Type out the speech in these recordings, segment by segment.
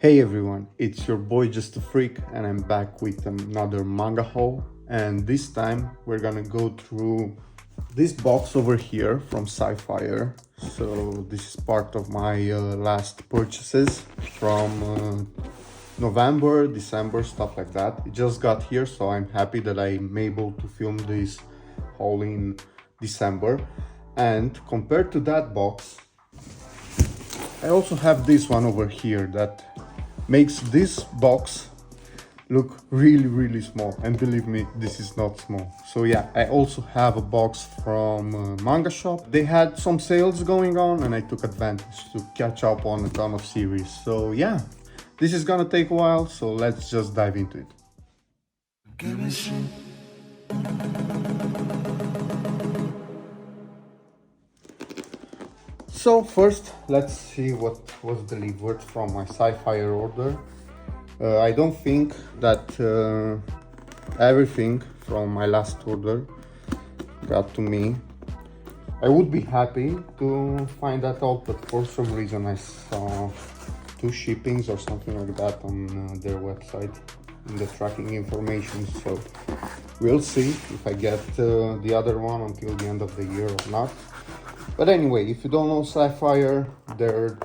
Hey everyone, it's your boy Just a Freak and I'm back with another manga haul, and this time we're gonna go through this box over here from Sci-Fire. So this is part of my last purchases from November, December, stuff like that. It just got here, so I'm happy that I'm able to film this haul in December. And compared to that box, I also have this one over here that makes this box look really small, and believe me, this is not small. So yeah, I also have a box from Manga Shop. They had some sales going on and I took advantage to catch up on a ton of series. So yeah, this is gonna take a while, so let's just dive into it. So first, let's see what was delivered from my Sci-Fire order. I don't think that everything from my last order got to me. I would be happy to find that out, but for some reason I saw 2 shippings or something like that on their website in the tracking information. So we'll see if I get the other one until the end of the year or not. But anyway, if you don't know Sci-Fire, they're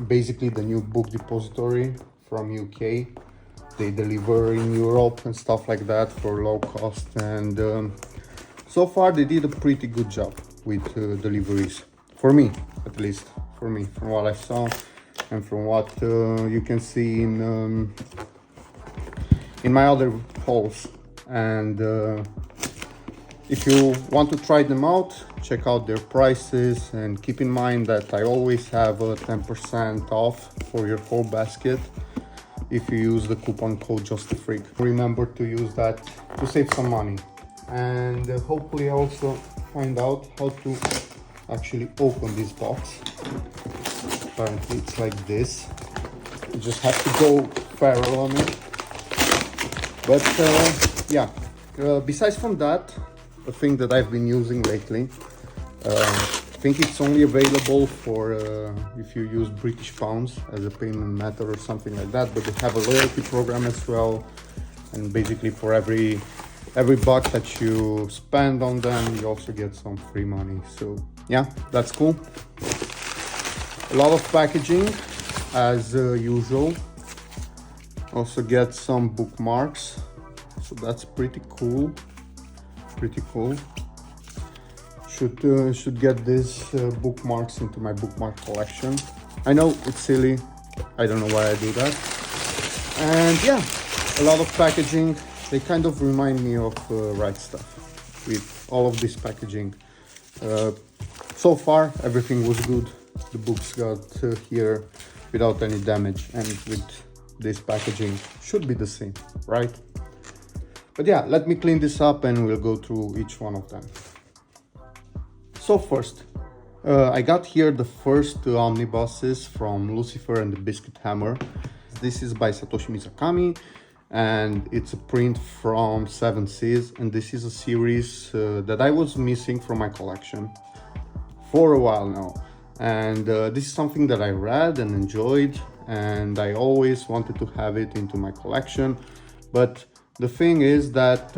basically the new book depository from UK. They deliver in Europe and stuff like that for low cost, and so far they did a pretty good job with deliveries. For me, at least. For me, from what I saw and from what you can see in my other hauls. And if you want to try them out, check out their prices, and keep in mind that I always have a 10% off for your whole basket if you use the coupon code JustAFreak. Remember to use that to save some money. And hopefully also find out how to actually open this box. Apparently it's like this. You just have to go feral on it. But yeah, besides from that, a thing that I've been using lately, I think it's only available for if you use British pounds as a payment method or something like that, but they have a loyalty program as well, and basically for every buck that you spend on them, you also get some free money. So yeah, that's cool. A lot of packaging as usual. Also get some bookmarks, so that's pretty cool. Should get these bookmarks into my bookmark collection. I know it's silly, I don't know why I do that. And yeah, a lot of packaging. They kind of remind me of Right Stuff with all of this packaging. So far everything was good. The books got here without any damage, and with this packaging should be the same, right? But yeah, let me clean this up and we'll go through each one of them. So first, I got here the first omnibuses from Lucifer and the Biscuit Hammer. This is by Satoshi Mizukami, and it's a print from 7 Seas, and this is a series that I was missing from my collection for a while now. And this is something that I read and enjoyed, and I always wanted to have it into my collection. But the thing is that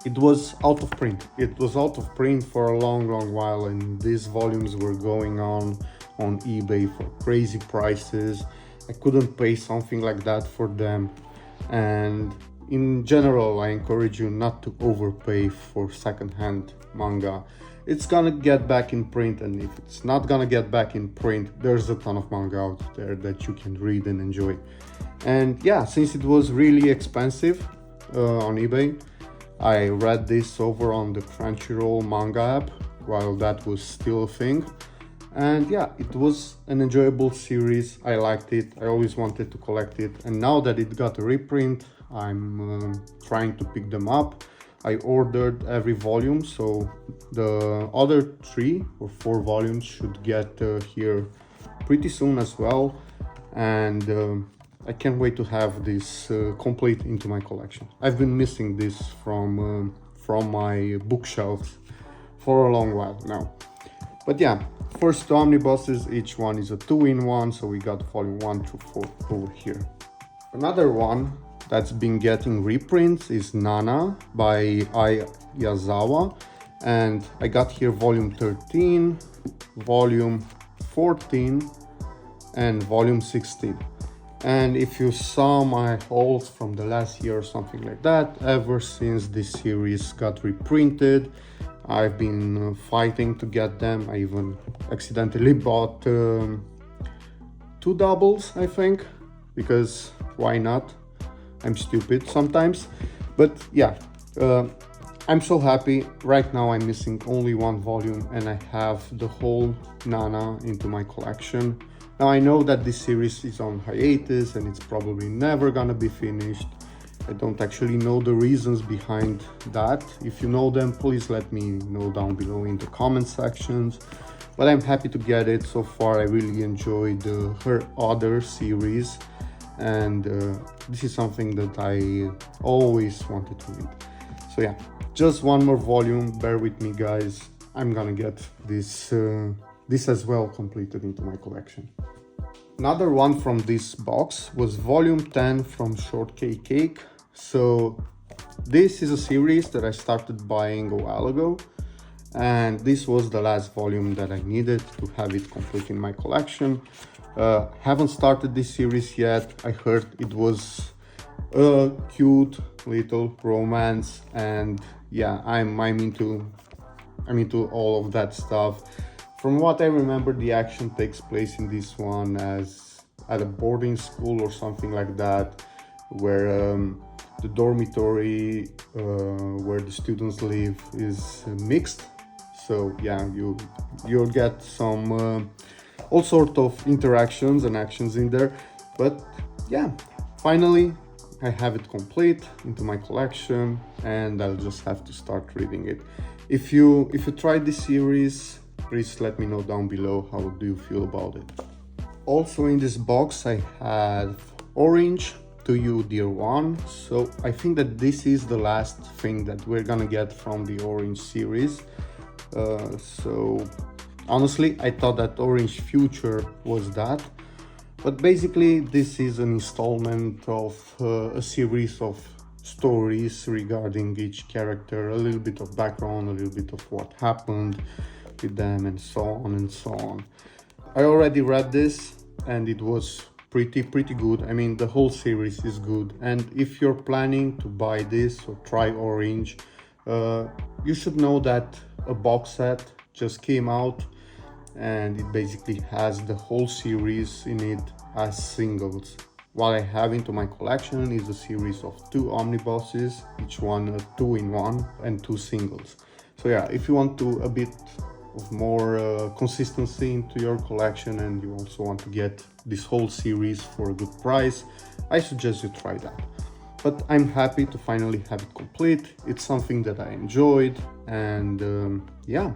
it was out of print. It was out of print for a long while, and these volumes were going on eBay for crazy prices. I couldn't pay something like that for them. And in general, I encourage you not to overpay for secondhand manga. It's gonna get back in print, and if it's not gonna get back in print, there's a ton of manga out there that you can read and enjoy. And yeah, since it was really expensive on eBay, I read this over on the Crunchyroll manga app while that was still a thing. And yeah, it was an enjoyable series. I liked it. I always wanted to collect it. And now that it got a reprint, I'm trying to pick them up. I ordered every volume, so the other 3 or 4 volumes should get here pretty soon as well. And I can't wait to have this complete into my collection. I've been missing this from my bookshelves for a long while now. But yeah, first two omnibuses, each one is a 2-in-1, so we got volume 1 through 4 over here. Another one that's been getting reprints is Nana by Ai Yazawa, and I got here volume 13, volume 14, and volume 16. And if you saw my hauls from the last year or something like that, ever since this series got reprinted, I've been fighting to get them. I even accidentally bought 2 doubles, I think, because why not? I'm stupid sometimes. But yeah, I'm so happy. Right now I'm missing only 1 volume and I have the whole Nana into my collection. Now I know that this series is on hiatus and it's probably never gonna be finished. I don't actually know the reasons behind that. If you know them, please let me know down below in the comment sections. But I'm happy to get it. So far I really enjoyed her other series, and this is something that I always wanted to read. So yeah, just 1 more volume, bear with me guys. I'm gonna get this as well completed into my collection. Another one from this box was volume 10 from Shortcake Cake. So this is a series that I started buying a while ago, and this was the last volume that I needed to have it complete in my collection. Haven't started this series yet. I heard it was a cute little romance, and yeah, I'm into all of that stuff. From what I remember, the action takes place in this one as at a boarding school or something like that, where the dormitory where the students live is mixed. So yeah, you'll get some all sort of interactions and actions in there. But yeah, finally I have it complete into my collection, and I'll just have to start reading it. If you tried this series, please let me know down below how do you feel about it. Also in this box I have Orange, To You Dear One. So I think that this is the last thing that we're gonna get from the Orange series. So honestly I thought that Orange Future was that, but basically this is an installment of a series of stories regarding each character, a little bit of background, a little bit of what happened with them, and so on and so on. I already read this and it was pretty good. I mean, the whole series is good, and if you're planning to buy this or try Orange, you should know that a box set just came out and it basically has the whole series in it as singles. What I have into my collection is a series of 2 omnibuses, each one a 2-in-1 and 2 singles. So yeah, if you want a bit of more consistency into your collection and you also want to get this whole series for a good price, I suggest you try that. But I'm happy to finally have it complete. It's something that I enjoyed, and yeah,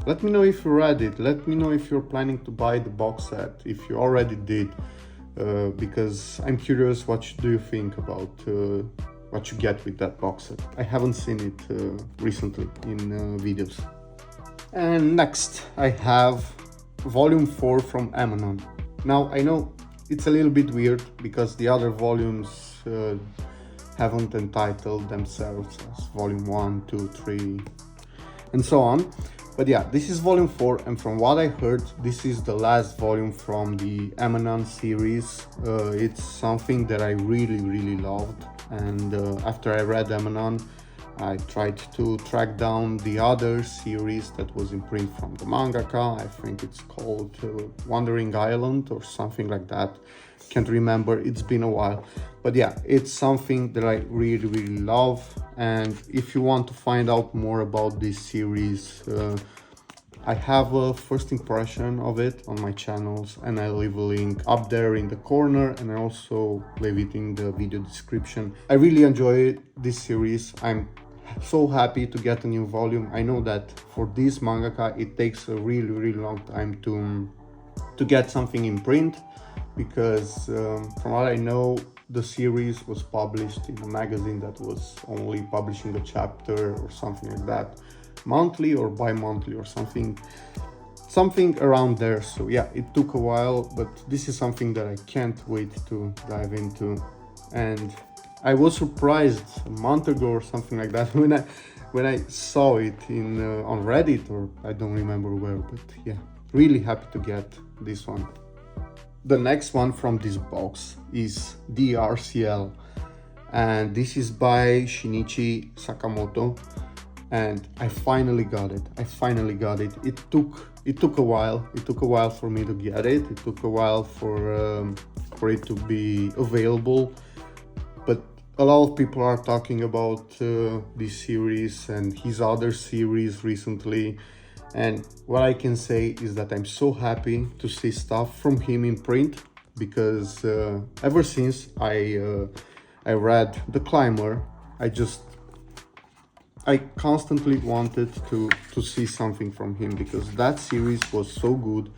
let me know if you read it. Let me know if you're planning to buy the box set, if you already did, because I'm curious what do you think about what you get with that box set. I haven't seen it recently in videos. And next I have volume 4 from Emanon. Now I know it's a little bit weird because the other volumes haven't entitled themselves as volume 1, 2, 3 and so on. But yeah, this is volume 4, and from what I heard, this is the last volume from the Emanon series. It's something that I really loved, and after I read Emanon, I tried to track down the other series that was in print from the mangaka. I think it's called Wandering Island or something like that. Can't remember, it's been a while. But yeah, it's something that I really love. And if you want to find out more about this series, I have a first impression of it on my channels, and I leave a link up there in the corner, and I also leave it in the video description. I really enjoy this series. I'm so happy to get a new volume. I know that for this mangaka it takes a really long time to get something in print, because from what I know, the series was published in a magazine that was only publishing a chapter or something like that, monthly or bi-monthly or something something around there. So yeah, it took a while, but this is something that I can't wait to dive into. And I was surprised a month ago or something like that when I saw it in on Reddit, or I don't remember where, but yeah, really happy to get this one. The next one from this box is the RCL, and this is by Shinichi Sakamoto, and I finally got it. It took a while. It took a while for me to get it. It took a while for it to be available, but a lot of people are talking about this series and his other series recently. And what I can say is that I'm so happy to see stuff from him in print, because ever since I read The Climber, I constantly wanted to see something from him, because that series was so good.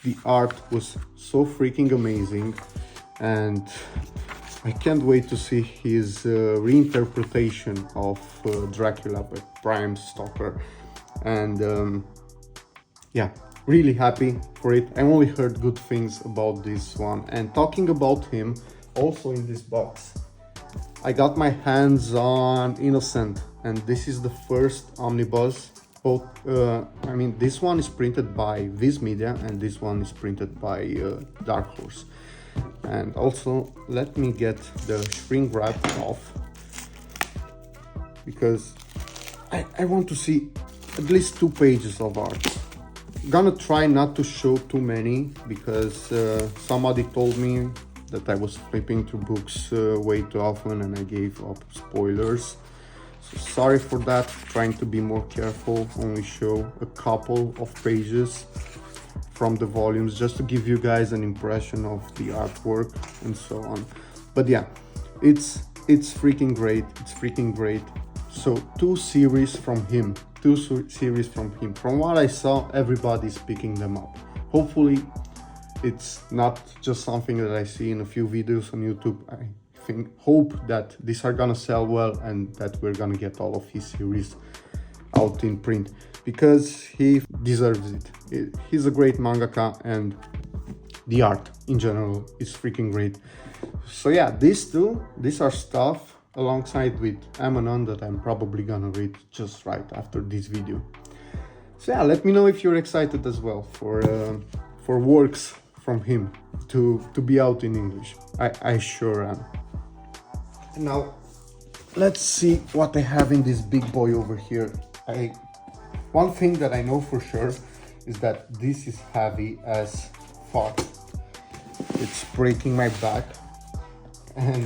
The art was so freaking amazing, and I can't wait to see his reinterpretation of Dracula by Bram Stoker. And yeah, really happy for it. I only heard good things about this one. And talking about him, also in this box, I got my hands on Innocent, and this is the first omnibus. Both, I mean, this one is printed by Viz Media, and this one is printed by Dark Horse. And also, let me get the shrink wrap off, because I want to see at least 2 pages of art. Gonna try not to show too many, because somebody told me that I was flipping through books way too often and I gave up spoilers. So sorry for that, trying to be more careful, only show a couple of pages from the volumes, just to give you guys an impression of the artwork and so on. But yeah, it's freaking great. It's freaking great. So 2 series from him. From what I saw, everybody's picking them up. Hopefully it's not just something that I see in a few videos on YouTube. I hope that these are gonna sell well, and that we're gonna get all of his series out in print, because he deserves it. He's a great mangaka, and the art in general is freaking great. So yeah, these are stuff alongside with Amanon that I'm probably gonna read just right after this video. So yeah, let me know if you're excited as well for works from him to be out in English. I sure am. And now let's see what I have in this big boy over here. One thing that I know for sure is that this is heavy as fuck. It's breaking my back, and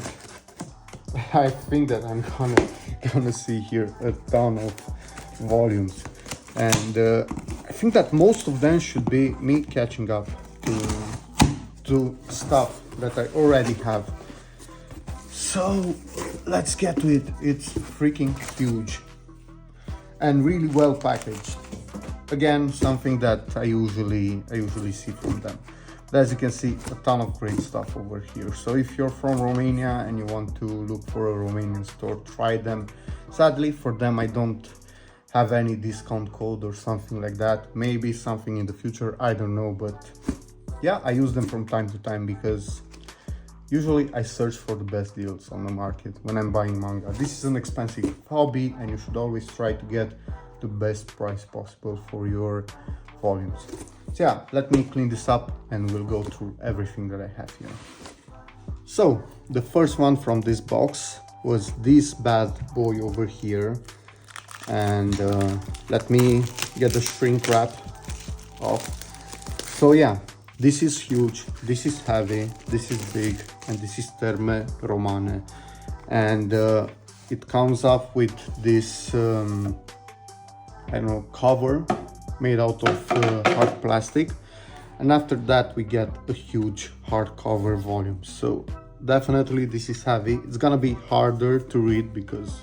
I think that I'm gonna see here a ton of volumes, and I think that most of them should be me catching up to stuff that I already have. So let's get to it. It's freaking huge and really well packaged. Again, something that I usually see from them. But as you can see, a ton of great stuff over here. So if you're from Romania and you want to look for a Romanian store, try them. Sadly for them, I don't have any discount code or something like that. Maybe something in the future, I don't know. But yeah, I use them from time to time, because usually I search for the best deals on the market when I'm buying manga. This is an expensive hobby, and you should always try to get the best price possible for your volumes. So yeah, let me clean this up and we'll go through everything that I have here. So the first one from this box was this bad boy over here, and let me get the shrink wrap off. So yeah, this is huge, this is heavy, this is big, and this is Thermae Romae, and it comes up with this I don't know, cover made out of hard plastic, and after that we get a huge hardcover volume. So definitely this is heavy. It's gonna be harder to read, because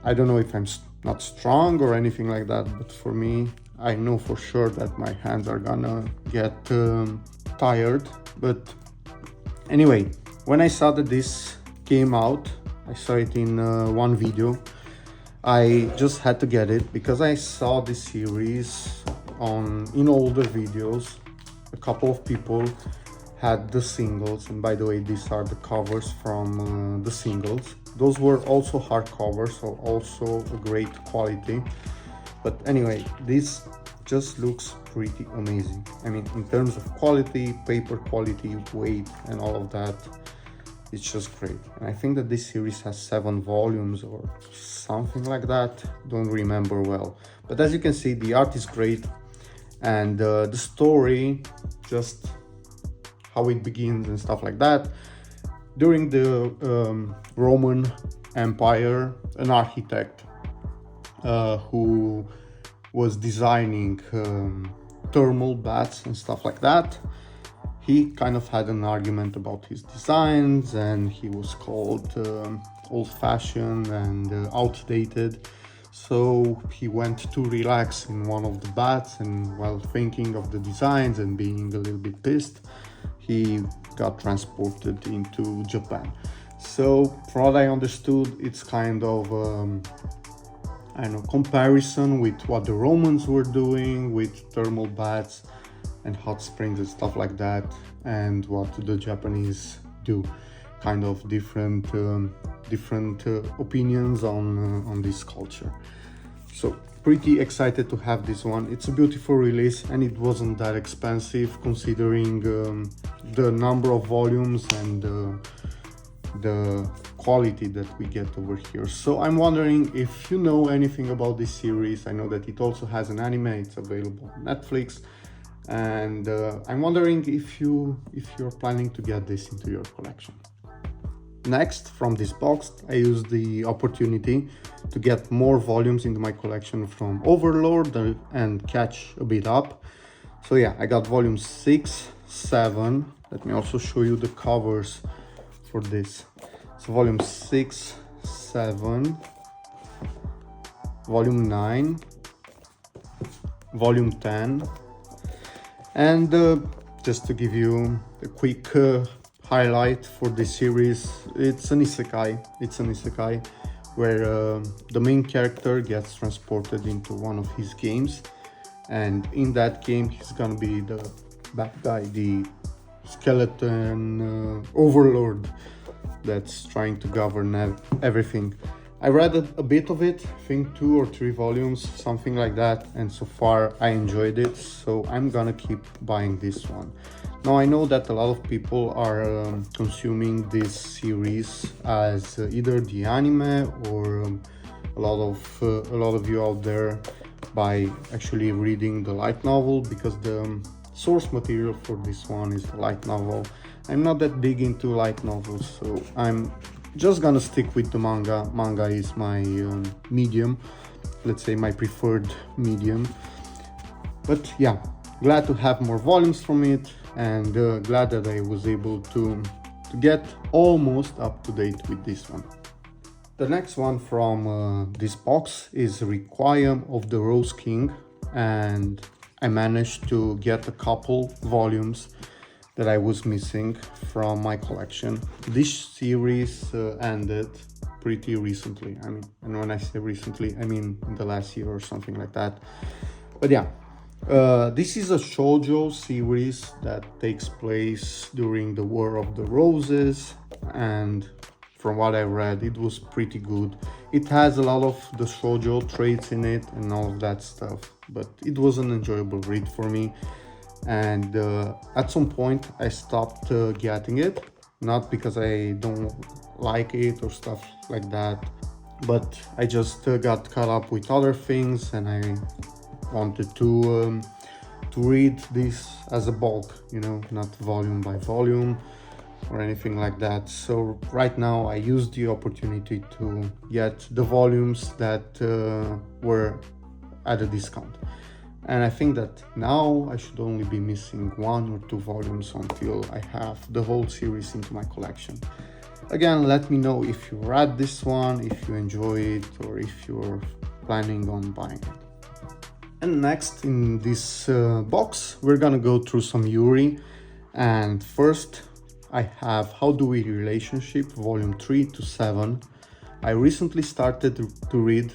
I don't know if I'm not strong or anything like that, but for me, I know for sure that my hands are gonna get tired. But anyway, when I saw that this came out, I saw it in one video, I just had to get it, because I saw this series in older videos, a couple of people had the singles, and by the way, these are the covers from the singles. Those were also hardcover, so also a great quality. But anyway, this just looks pretty amazing. I mean, in terms of quality, paper quality, weight, and all of that, it's just great. And I think that this series has 7 volumes or something like that, don't remember well. But as you can see, the art is great, and the story, just how it begins and stuff like that. During the Roman Empire, an architect who was designing thermal baths and stuff like that, he kind of had an argument about his designs, and he was called old-fashioned and outdated. So he went to relax in one of the baths, and while thinking of the designs and being a little bit pissed, he got transported into Japan. So from what I understood, it's kind of I don't know, comparison with what the Romans were doing with thermal baths and hot springs and stuff like that, and what the Japanese do. Kind of different opinions on this culture. So pretty excited to have this one. It's a beautiful release, and it wasn't that expensive considering the number of volumes and the quality that we get over here. So I'm wondering if you know anything about this series. I know that it also has an anime, it's available on Netflix, and I'm wondering if you're planning to get this into your collection. Next, from this box, I used the opportunity to get more volumes into my collection from Overlord and catch a bit up. So yeah, I got volume 6, 7. Let me also show you the covers for this. So volume 6, 7, volume 9, volume 10, and just to give you a quick highlight for this series, it's an isekai where the main character gets transported into one of his games, and in that game he's gonna be the bad guy, the skeleton overlord that's trying to govern everything. I read a bit of it, I think 2 or 3 volumes, something like that, and so far I enjoyed it, so I'm gonna keep buying this one. Now I know that a lot of people are consuming this series as either the anime, or a lot of you out there by actually reading the light novel, because the source material for this one is the light novel. I'm not that big into light novels, so I'm just gonna stick with the manga. Manga is my medium, let's say my preferred medium. But yeah, glad to have more volumes from it, and glad that I was able to get almost up to date with this one. The next one from this box is Requiem of the Rose King, and I managed to get a couple volumes that I was missing from my collection. This series ended pretty recently. I mean, and when I say recently, I mean in the last year or something like that. But yeah, this is a shojo series that takes place during the War of the Roses, and from what I read, it was pretty good. It has a lot of the shojo traits in it and all of that stuff, but it was an enjoyable read for me. And at some point I stopped getting it, not because I don't like it or stuff like that, but I just got caught up with other things, and I wanted to read this as a bulk, you know, not volume by volume or anything like that. So right now I used the opportunity to get the volumes that were at a discount. And I think that now I should only be missing 1 or 2 volumes until I have the whole series into my collection. Again, let me know if you read this one, if you enjoy it, or if you're planning on buying it. And next in this box, we're gonna go through some Yuri. And first, I have How Do We Relationship, volume 3 to 7. I recently started to read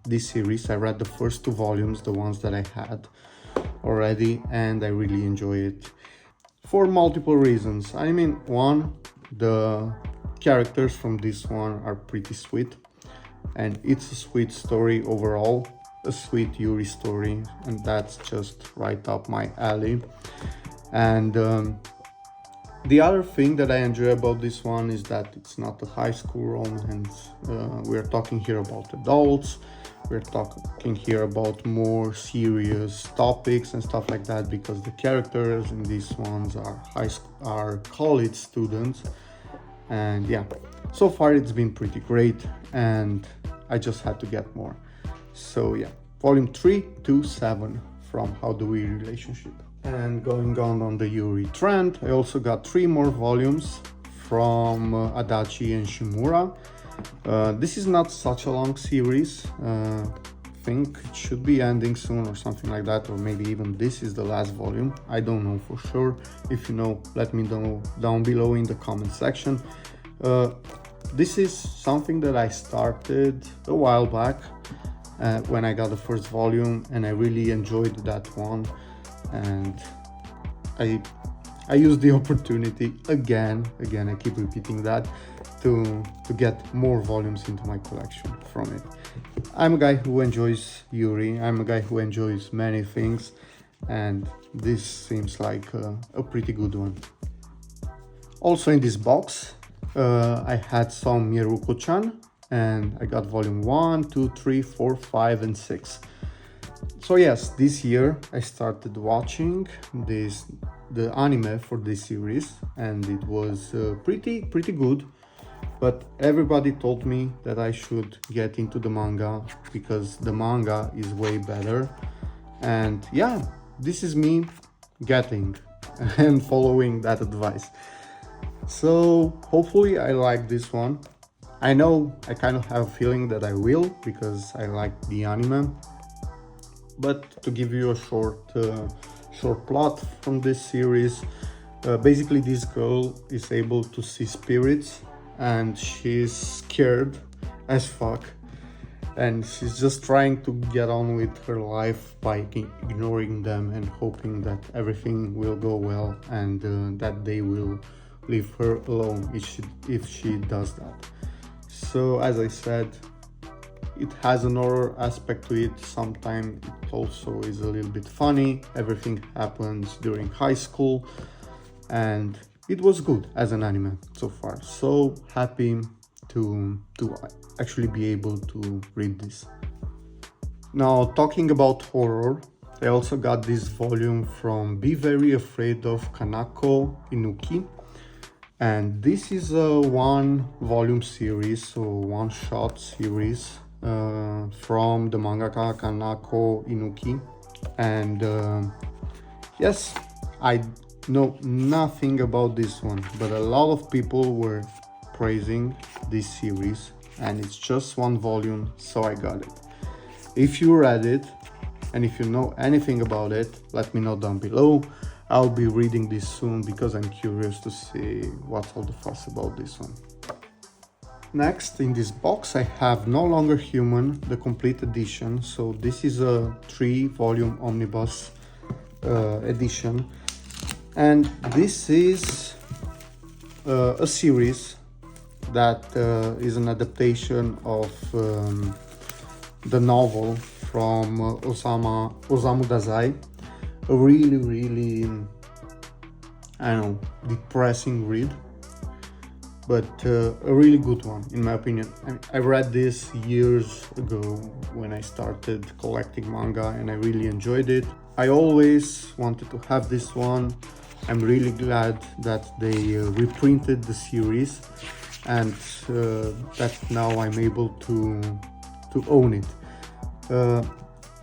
this series. I read the first 2 volumes, the ones that I had. already, and I really enjoy it for multiple reasons. I mean, one, the characters from this one are pretty sweet, and it's a sweet story overall, a sweet Yuri story, and that's just right up my alley. And the other thing that I enjoy about this one is that it's not a high school romance. We're talking here about adults. We're talking here about more serious topics and stuff like that, because the characters in these ones are college students. And yeah, so far it's been pretty great, and I just had to get more. So yeah, volume 327 from How Do We Relationship. And going on the Yuri trend, I also got 3 more volumes from Adachi and Shimura. This is not such a long series. I think it should be ending soon or something like that, or maybe even this is the last volume. I don't know for sure. If you know, let me know down below in the comment section. This is something that I started a while back when I got the first volume, and I really enjoyed that one. And I used the opportunity again, I keep repeating that, to get more volumes into my collection from it. I'm a guy who enjoys Yuri, I'm a guy who enjoys many things, and this seems like a pretty good one. Also in this box, I had some Mieruko-chan, and I got volume 1, 2, 3, 4, 5, and 6. So yes, this year I started watching the anime for this series, and it was pretty good. But everybody told me that I should get into the manga, because the manga is way better. And yeah, this is me getting and following that advice. So hopefully I like this one. I know I kind of have a feeling that I will, because I like the anime. But to give you a short plot from this series, basically this girl is able to see spirits, and she's scared as fuck, and she's just trying to get on with her life by ignoring them and hoping that everything will go well, and that they will leave her alone if she does that. So as I said, it has an horror aspect to it. Sometimes it also is a little bit funny. Everything happens during high school, and it was good as an anime so far. So happy to actually be able to read this. Now, talking about horror, I also got this volume from Be Very Afraid of Kanako Inuki. And this is a 1-volume series, so one-shot series from the mangaka Kanako Inuki. And yes, I know nothing about this one, but a lot of people were praising this series, and it's just 1 volume, so I got it. If you read it, and if you know anything about it, let me know down below. I'll be reading this soon, because I'm curious to see what's all the fuss about this one. Next, in this box, I have No Longer Human, the complete edition. So this is a 3-volume omnibus edition. And this is a series that is an adaptation of the novel from Osamu Dazai. A really, I don't know, depressing read, but a really good one in my opinion. I read this years ago when I started collecting manga, and I really enjoyed it. I always wanted to have this one. I'm really glad that they reprinted the series, and that now I'm able to own it.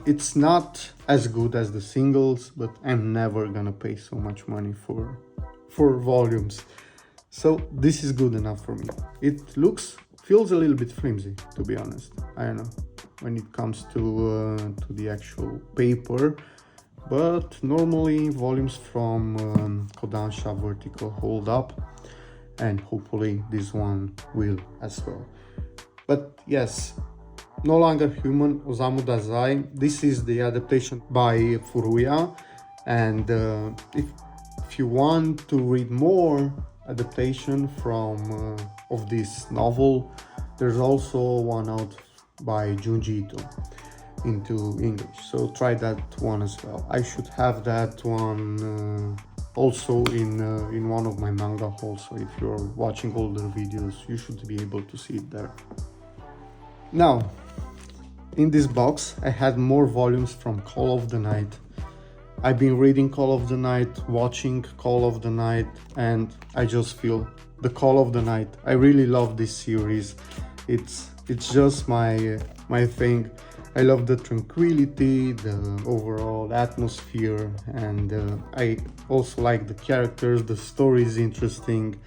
It's not as good as the singles, but I'm never gonna pay so much money for volumes. So this is good enough for me. It feels a little bit flimsy, to be honest. I don't know when it comes to the actual paper, but normally volumes from Kodansha Vertical hold up, and hopefully this one will as well. But yes, No Longer Human, Osamu Dazai. This is the adaptation by Furuya, And if you want to read more adaptation from of this novel, there's also one out by Junji Ito into English, so try that one as well. I should have that one also in one of my manga hauls, so if you're watching older videos, you should be able to see it there. Now, in this box I had more volumes from Call of the Night. I've been reading Call of the Night, watching Call of the Night, and I just feel the Call of the Night. I really love this series. It's just my thing. I love the tranquility, the overall atmosphere, and I also like the characters. The story is interesting,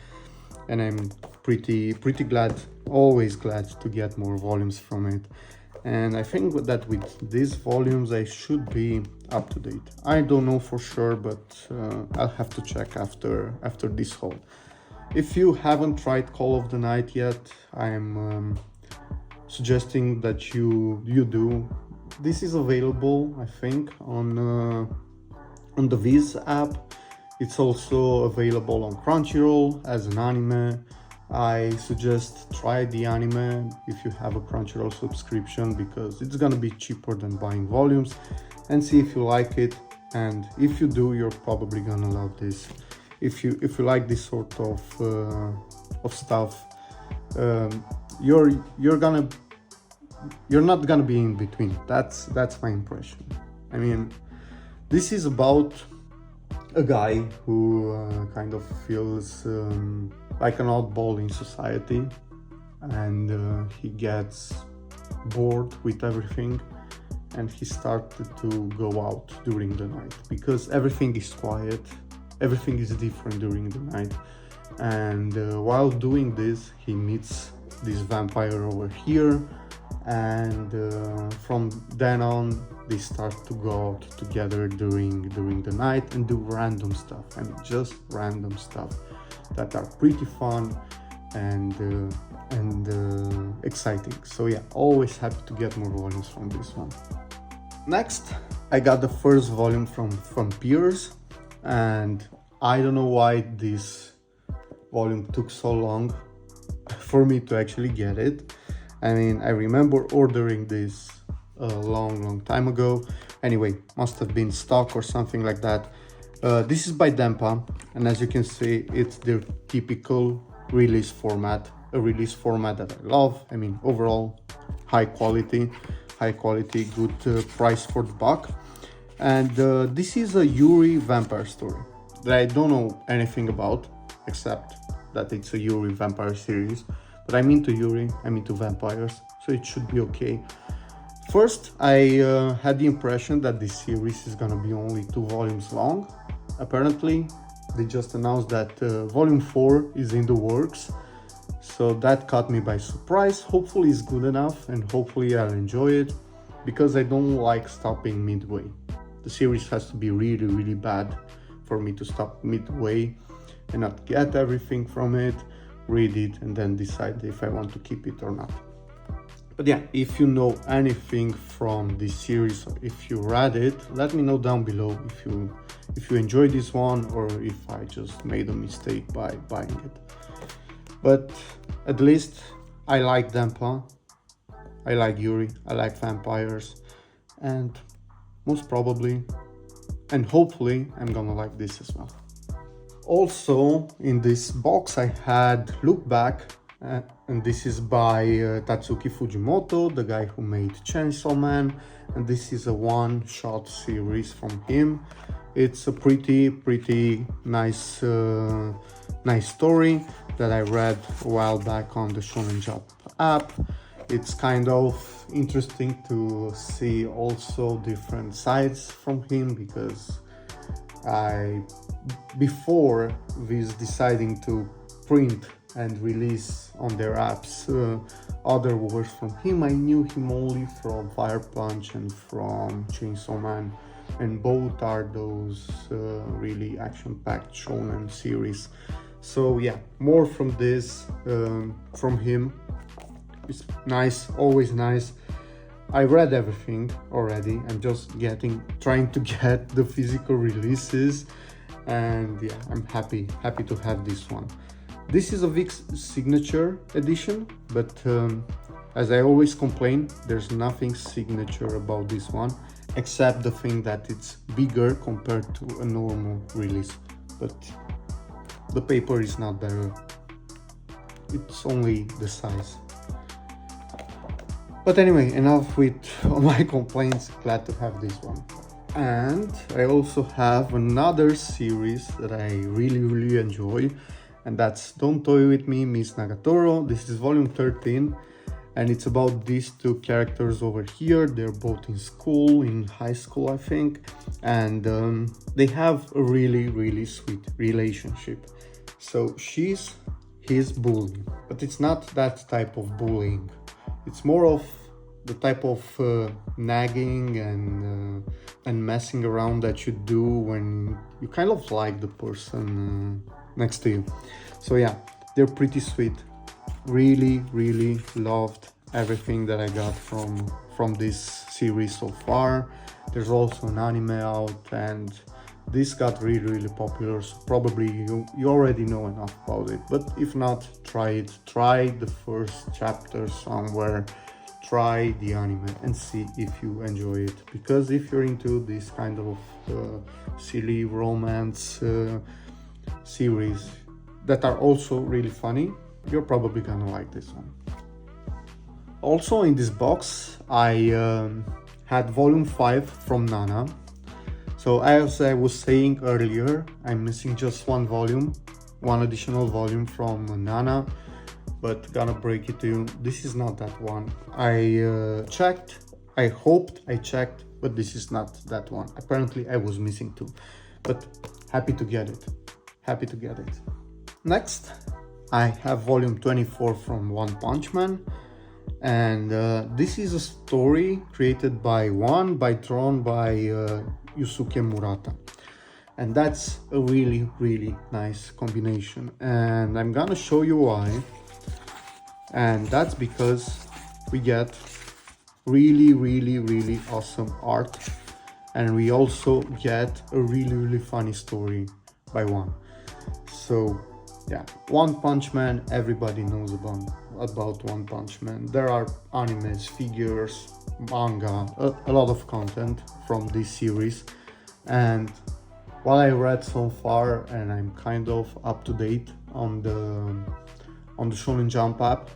and I'm pretty glad, always glad to get more volumes from it. And I think that with these volumes I should be up to date. I don't know for sure, but I'll have to check after this haul. If you haven't tried Call of the Night yet, I'm suggesting that you do. This is available, I think, on the Viz app. It's also available on Crunchyroll as an anime. I suggest try the anime if you have a Crunchyroll subscription, because it's gonna be cheaper than buying volumes, and see if you like it. And if you do, you're probably gonna love this. If you like this sort of stuff, you're not gonna be in between. That's my impression. I mean, this is about a guy who kind of feels like an oddball in society, and he gets bored with everything, and he started to go out during the night because everything is quiet, everything is different during the night. And while doing this, he meets this vampire over here, and from then on they start to go out together during the night and do random stuff. I mean, just random stuff that are pretty fun and exciting. So yeah, always happy to get more volumes from this one. Next, I got the first volume from Piers, and I don't know why this volume took so long for me to actually get it. I mean, I remember ordering this a long time ago. Anyway, must have been stock or something like that. This is by Dempa, and as you can see, it's their typical release format, a release format that I love. I mean, overall, high quality, good price for the buck. And this is a Yuri vampire story that I don't know anything about, except that it's a Yuri vampire series. But I'm into Yuri, I'm into vampires, so it should be okay. First, I had the impression that this series is gonna be only 2 volumes long. Apparently, they just announced that volume 4 is in the works, so that caught me by surprise. Hopefully it's good enough, and hopefully I'll enjoy it, because I don't like stopping midway. The series has to be really bad for me to stop midway and not get everything from it, read it, and then decide if I want to keep it or not. But yeah, if you know anything from this series, or if you read it, let me know down below if you enjoyed this one, or if I just made a mistake by buying it. But at least I like Dempa, I like Yuri, I like vampires, and most probably and hopefully I'm gonna like this as well. Also in this box I had Look Back, and this is by Tatsuki Fujimoto, the guy who made Chainsaw Man, and this is a one-shot series from him. It's a pretty nice story that I read a while back on the Shonen Jump app. It's kind of interesting to see also different sides from him, because before this deciding to print and release on their apps other works from him, I knew him only from Fire Punch and from Chainsaw Man, and both are those really action-packed shonen series. So yeah, more from this from him. It's nice, always nice. I read everything already. I'm just trying to get the physical releases, and yeah, I'm happy to have this one. This is a Vic's signature edition, but as I always complain, there's nothing signature about this one, except the thing that it's bigger compared to a normal release. But the paper is not better. It's only the size. But anyway, enough with all my complaints. Glad to have this one. And I also have another series that I really enjoy, and that's Don't Toy With Me, Miss Nagatoro. This is volume 13, and it's about these two characters over here. They're both in school, in high school, I think, and they have a really sweet relationship. So she's his bully, but it's not that type of bullying. It's more of the type of nagging and messing around that you do when you kind of like the person next to you. So yeah, they're pretty sweet. Really loved everything that I got from this series so far. There's also an anime out, and this got really popular, so probably you already know enough about it. But if not, try it. Try the first chapter somewhere, try the anime and see if you enjoy it, because if you're into this kind of silly romance series that are also really funny, you're probably gonna like this one. Also in this box I had volume 5 from Nana. So as I was saying earlier, I'm missing just one additional volume from Nana, but gonna break it to you, this is not that one. I checked, I hoped I checked, but this is not that one. Apparently I was missing two, but happy to get it. Next, I have volume 24 from One Punch Man, and this is a story created by drawn by Yusuke Murata, and that's a really nice combination, and I'm gonna show you why. And that's because we get really awesome art, and we also get a really funny story by One. So yeah, One Punch Man, everybody knows about One Punch Man. There are animes, figures, manga, a lot of content from this series, and what I read so far, and I'm kind of up to date on the Shonen Jump app,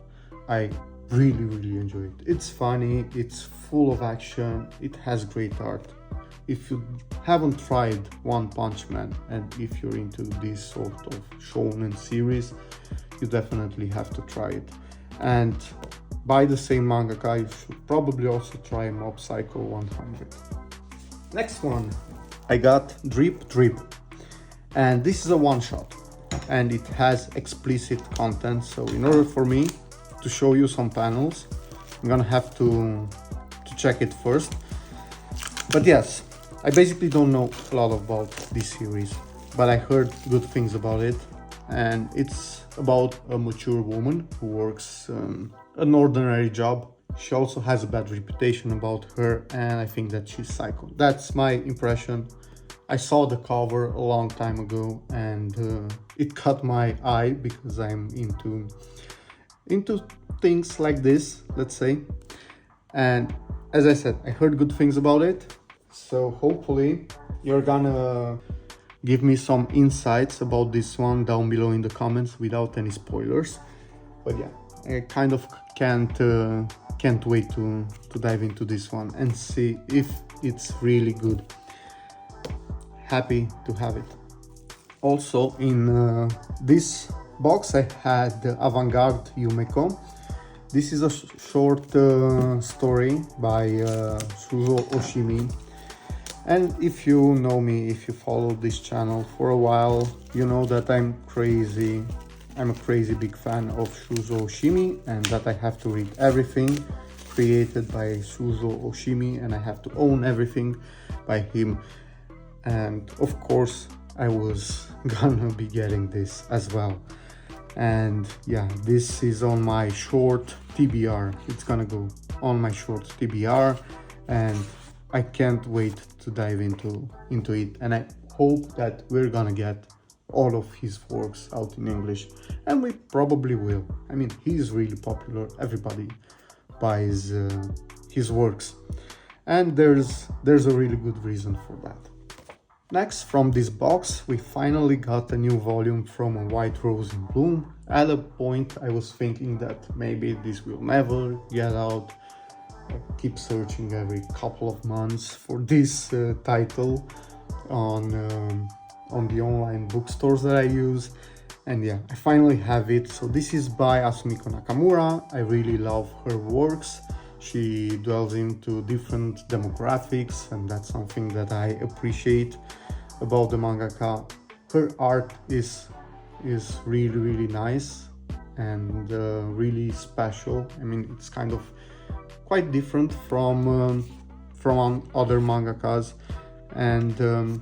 I really enjoy it. It's funny, it's full of action, it has great art. If you haven't tried One Punch Man, and if you're into this sort of shonen series, you definitely have to try it. And by the same mangaka, you should probably also try Mob Psycho 100. Next one, I got Drip, and this is a one-shot, and it has explicit content. So in order for me to show you some panels, I'm gonna have to check it first. But yes, I basically don't know a lot about this series, but I heard good things about it, and it's about a mature woman who works an ordinary job. She also has a bad reputation about her, and I think that she's psycho. That's my impression. I saw the cover a long time ago, and it caught my eye because I'm into things like this, let's say. And as I said, I heard good things about it, so hopefully you're gonna give me some insights about this one down below in the comments without any spoilers. But yeah, I kind of can't wait to dive into this one and see if it's really good. Happy to have it. Also in this box I had Avant-Garde Yumeko. This is a short story by Shojo Oshimi, and if you know me, if you follow this channel for a while, you know that I'm a crazy big fan of Shojo Oshimi, and that I have to read everything created by Shojo Oshimi, and I have to own everything by him. And of course I was gonna be getting this as well. And yeah, this is on my short TBR. It's gonna go on my short TBR, and I can't wait to dive into it, and I hope that we're gonna get all of his works out in English, and we probably will. I mean, he's really popular, everybody buys his works, and there's a really good reason for that. Next, from this box, we finally got a new volume from A White Rose in Bloom. At a point I was thinking that maybe this will never get out. I keep searching every couple of months for this title on the online bookstores that I use, and yeah, I finally have it. So this is by Asumiko Nakamura. I really love her works. She delves into different demographics, and that's something that I appreciate about the mangaka. Her art is really nice and really special. I mean, it's kind of quite different from other mangakas, and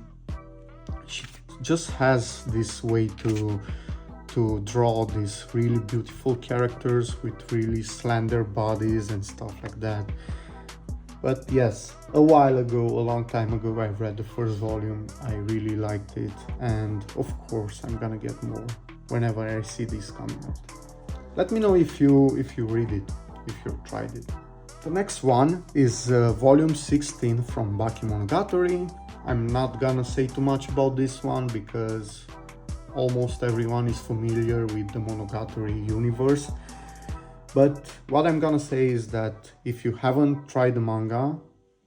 she just has this way to draw these really beautiful characters with really slender bodies and stuff like that. But yes, a while ago, a long time ago, I read the first volume. I really liked it, and of course I'm gonna get more whenever I see this coming out. Let me know if you read it, if you've tried it. The next one is volume 16 from Bakemonogatari. I'm not gonna say too much about this one because almost everyone is familiar with the Monogatari universe. But what I'm gonna say is that if you haven't tried the manga,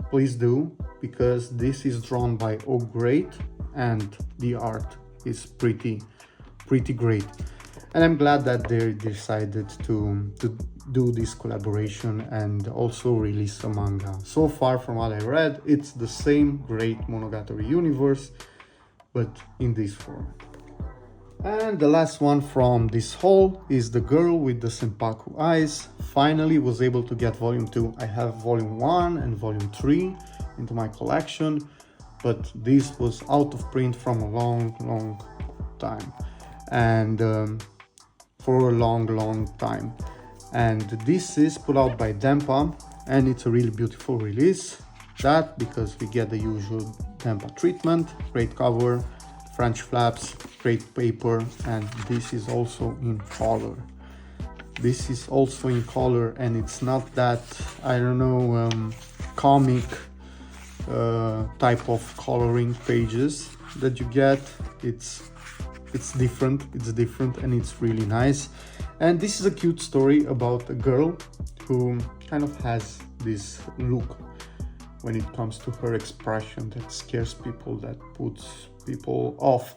please do, because this is drawn by Oak Great and the art is pretty great. And I'm glad that they decided to do this collaboration and also release a manga. So far, from what I read, it's the same great Monogatari universe, but in this format. And the last one from this haul is The Girl with the Senpaku Eyes. Finally was able to get volume 2. I have volume 1 and volume 3 into my collection, but this was out of print from a long time, and for a long time. And this is put out by Dempa, and it's a really beautiful release. That because we get the usual Dempa treatment, great cover, French flaps, great paper, and this is also in color. This is also in color, and it's not that, I don't know, comic type of coloring pages that you get. It's different, and it's really nice. And this is a cute story about a girl who kind of has this look when it comes to her expression that scares people, that puts people off,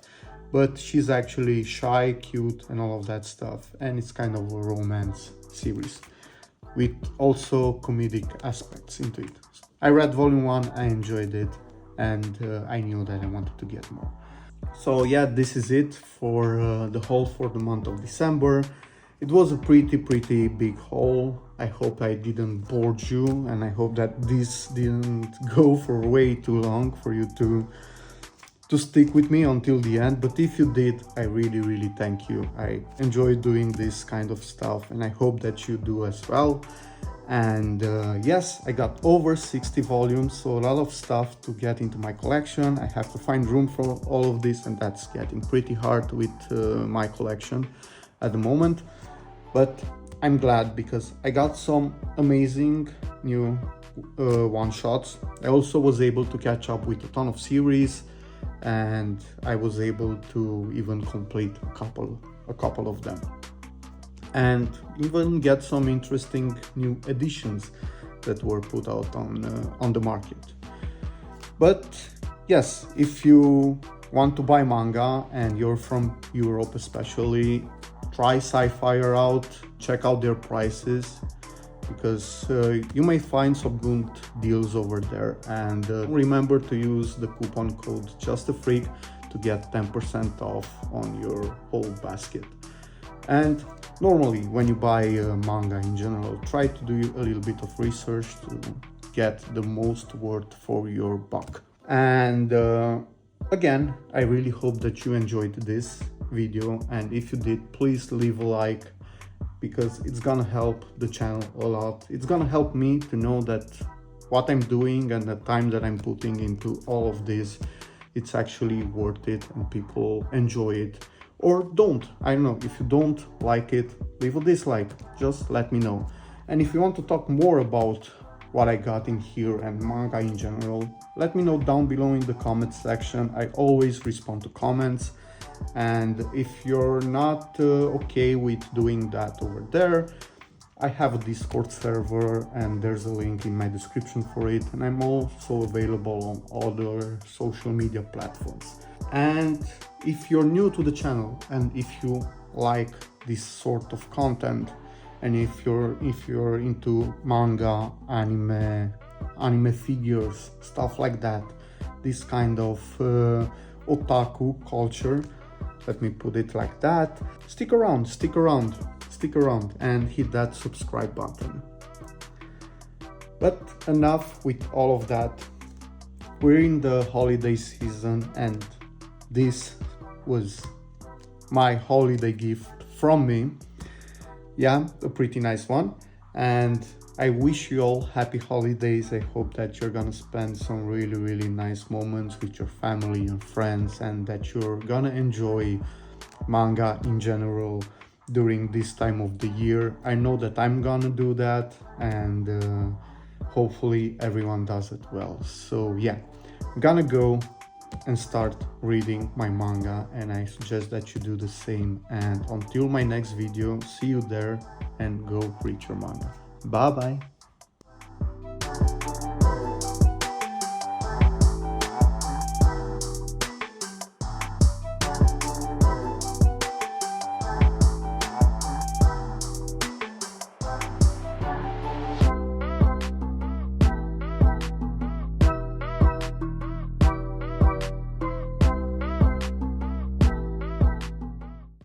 but she's actually shy, cute, and all of that stuff. And it's kind of a romance series with also comedic aspects into it. I read volume 1, I enjoyed it, and I knew that I wanted to get more. So yeah, this is it for the haul for the month of December. It was a pretty big haul. I hope I didn't bore you, and I hope that this didn't go for way too long for you to stick with me until the end. But if you did, I really thank you. I enjoy doing this kind of stuff, and I hope that you do as well. And yes, I got over 60 volumes, so a lot of stuff to get into my collection. I have to find room for all of this, and that's getting pretty hard with my collection at the moment. But I'm glad because I got some amazing new one-shots. I also was able to catch up with a ton of series, and I was able to even complete a couple of them, and even get some interesting new editions that were put out on the market. But yes, if you want to buy manga and you're from Europe especially, try Sci-Fire out, check out their prices, because you may find some good deals over there. And remember to use the coupon code JustAFreak to get 10% off on your whole basket. And normally when you buy manga in general, try to do a little bit of research to get the most worth for your buck. And again, I really hope that you enjoyed this video, and if you did, please leave a like, because it's gonna help the channel a lot. It's gonna help me to know that what I'm doing and the time that I'm putting into all of this, it's actually worth it and people enjoy it. Or don't. I don't know. If you don't like it, leave a dislike. Just let me know. And if you want to talk more about what I got in here and manga in general, let me know down below in the comments section. I always respond to comments. And if you're not okay with doing that over there, I have a Discord server and there's a link in my description for it. And I'm also available on other social media platforms. And if you're new to the channel and if you like this sort of content, and if you're into manga, anime figures, stuff like that, this kind of otaku culture, let me put it like that, stick around and hit that subscribe button. But enough with all of that. We're in the holiday season and this was my holiday gift from me. Yeah, a pretty nice one. And I wish you all happy holidays. I hope that you're gonna spend some really nice moments with your family and friends, and that you're gonna enjoy manga in general during this time of the year. I know that I'm gonna do that, and hopefully everyone does it well. So yeah, I'm gonna go and start reading my manga, and I suggest that you do the same. And until my next video, see you there and go read your manga. Bye bye.